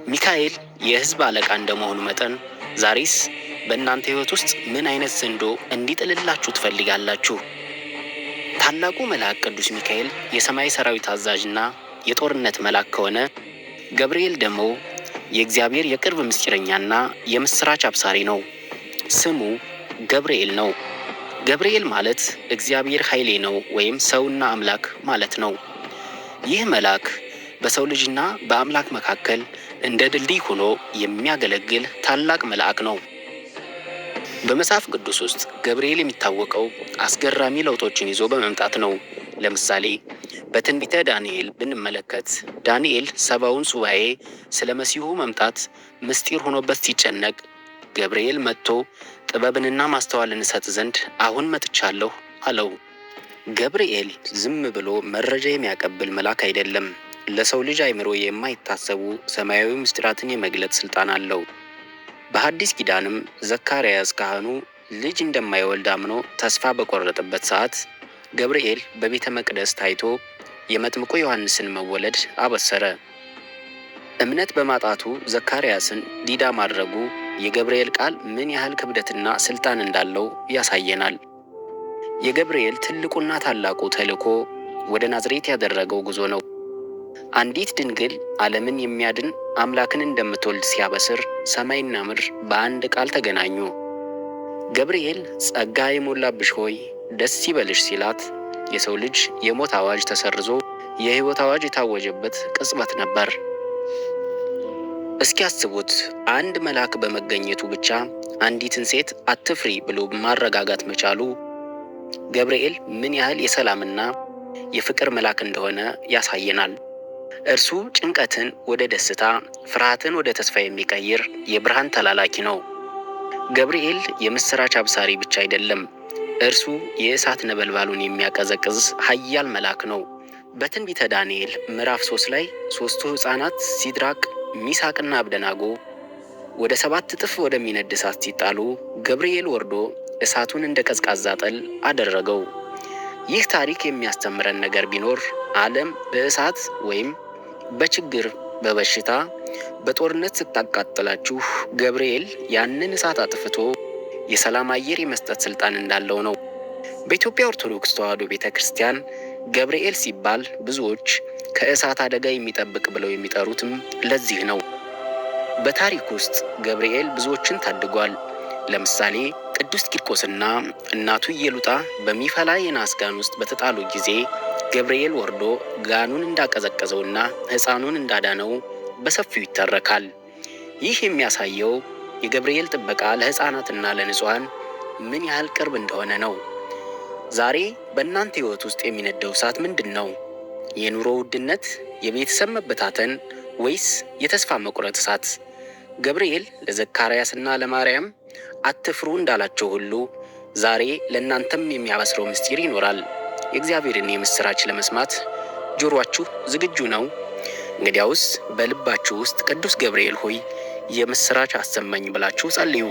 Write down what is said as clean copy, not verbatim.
ሚካኤል የሕዝብ አለቃ እንደመሆኑ መጠን ዛሬስ በእናንተ ሕይወት ውስጥ ምን አይነት ዘንዶ እንዲጥልላችሁ ትፈልጋላችሁ? ታላቁ መልአክ ቅዱስ ሚካኤል የሰማይ ሰራዊት አዛዥና የጦርነት መልአክ ከሆነ፣ ገብርኤል ደግሞ የእግዚአብሔር የቅርብ ምስጢረኛና የምስራች አብሳሪ ነው። ስሙ ገብርኤል ነው። ገብርኤል ማለት እግዚአብሔር ኃይሌ ነው ወይም ሰውና አምላክ ማለት ነው። ይህ መልአክ በሰው ልጅና በአምላክ መካከል እንደ ድልድይ ሆኖ የሚያገለግል ታላቅ መልአክ ነው። በመጽሐፍ ቅዱስ ውስጥ ገብርኤል የሚታወቀው አስገራሚ ለውጦችን ይዞ በመምጣት ነው። ለምሳሌ በትንቢተ ዳንኤል ብንመለከት ዳንኤል 70ውን ሱባኤ ስለ መሲሁ መምጣት ምስጢር ሆኖበት ሲጨነቅ ገብርኤል መጥቶ ጥበብንና ማስተዋልን እሰጥ ዘንድ አሁን መጥቻለሁ አለው። ገብርኤል ዝም ብሎ መረጃ የሚያቀብል መልአክ አይደለም። ለሰው ልጅ አእምሮ የማይታሰቡ ሰማያዊ ምስጢራትን የመግለጥ ስልጣን አለው። በሐዲስ ኪዳንም ዘካርያስ ካህኑ ልጅ እንደማይወልድ አምኖ ተስፋ በቆረጠበት ሰዓት ገብርኤል በቤተ መቅደስ ታይቶ የመጥምቁ ዮሐንስን መወለድ አበሰረ። እምነት በማጣቱ ዘካርያስን ዲዳ ማድረጉ የገብርኤል ቃል ምን ያህል ክብደትና ስልጣን እንዳለው ያሳየናል። የገብርኤል ትልቁና ታላቁ ተልእኮ ወደ ናዝሬት ያደረገው ጉዞ ነው። አንዲት ድንግል ዓለምን የሚያድን አምላክን እንደምትወልድ ሲያበስር ሰማይና ምድር በአንድ ቃል ተገናኙ። ገብርኤል ጸጋ የሞላብሽ ሆይ ደስ ይበልሽ ሲላት የሰው ልጅ የሞት አዋጅ ተሰርዞ የሕይወት አዋጅ የታወጀበት ቅጽበት ነበር። እስኪ ያስቡት፣ አንድ መልአክ በመገኘቱ ብቻ አንዲትን ሴት አትፍሪ ብሎ ማረጋጋት መቻሉ ገብርኤል ምን ያህል የሰላምና የፍቅር መልአክ እንደሆነ ያሳየናል። እርሱ ጭንቀትን ወደ ደስታ፣ ፍርሃትን ወደ ተስፋ የሚቀይር የብርሃን ተላላኪ ነው። ገብርኤል የምስራች አብሳሪ ብቻ አይደለም፣ እርሱ የእሳት ነበልባሉን የሚያቀዘቅዝ ኃያል መልአክ ነው። በትንቢተ ዳንኤል ምዕራፍ 3 ላይ ሦስቱ ሕፃናት ሲድራቅ፣ ሚሳቅና አብደናጎ ወደ 7 እጥፍ ወደሚነድ እሳት ሲጣሉ ገብርኤል ወርዶ እሳቱን እንደ ቀዝቃዛ ጠል አደረገው። ይህ ታሪክ የሚያስተምረን ነገር ቢኖር ዓለም በእሳት ወይም በችግር፣ በበሽታ፣ በጦርነት ስታቃጥላችሁ ገብርኤል ያንን እሳት አጥፍቶ የሰላም አየር የመስጠት ስልጣን እንዳለው ነው። በኢትዮጵያ ኦርቶዶክስ ተዋሕዶ ቤተ ክርስቲያን ገብርኤል ሲባል ብዙዎች ከእሳት አደጋ የሚጠብቅ ብለው የሚጠሩትም ለዚህ ነው። በታሪክ ውስጥ ገብርኤል ብዙዎችን ታድጓል። ለምሳሌ ቅዱስ ቂርቆስና እናቱ ኢየሉጣ በሚፈላ የናስ ጋን ውስጥ በተጣሉ ጊዜ ገብርኤል ወርዶ ጋኑን እንዳቀዘቀዘውና ሕፃኑን እንዳዳነው በሰፊው ይተረካል። ይህ የሚያሳየው የገብርኤል ጥበቃ ለሕፃናትና ለንጹሐን ምን ያህል ቅርብ እንደሆነ ነው። ዛሬ በእናንተ ሕይወት ውስጥ የሚነደው እሳት ምንድን ነው? የኑሮ ውድነት፣ የቤተሰብ መበታተን ወይስ የተስፋ መቁረጥ እሳት? ገብርኤል ለዘካርያስና ለማርያም አትፍሩ እንዳላቸው ሁሉ ዛሬ ለእናንተም የሚያበስረው ምስጢር ይኖራል። የእግዚአብሔርን የምስራች ለመስማት ጆሮአችሁ ዝግጁ ነው? እንግዲያውስ በልባችሁ ውስጥ ቅዱስ ገብርኤል ሆይ የምስራች አሰማኝ ብላችሁ ጸልዩ።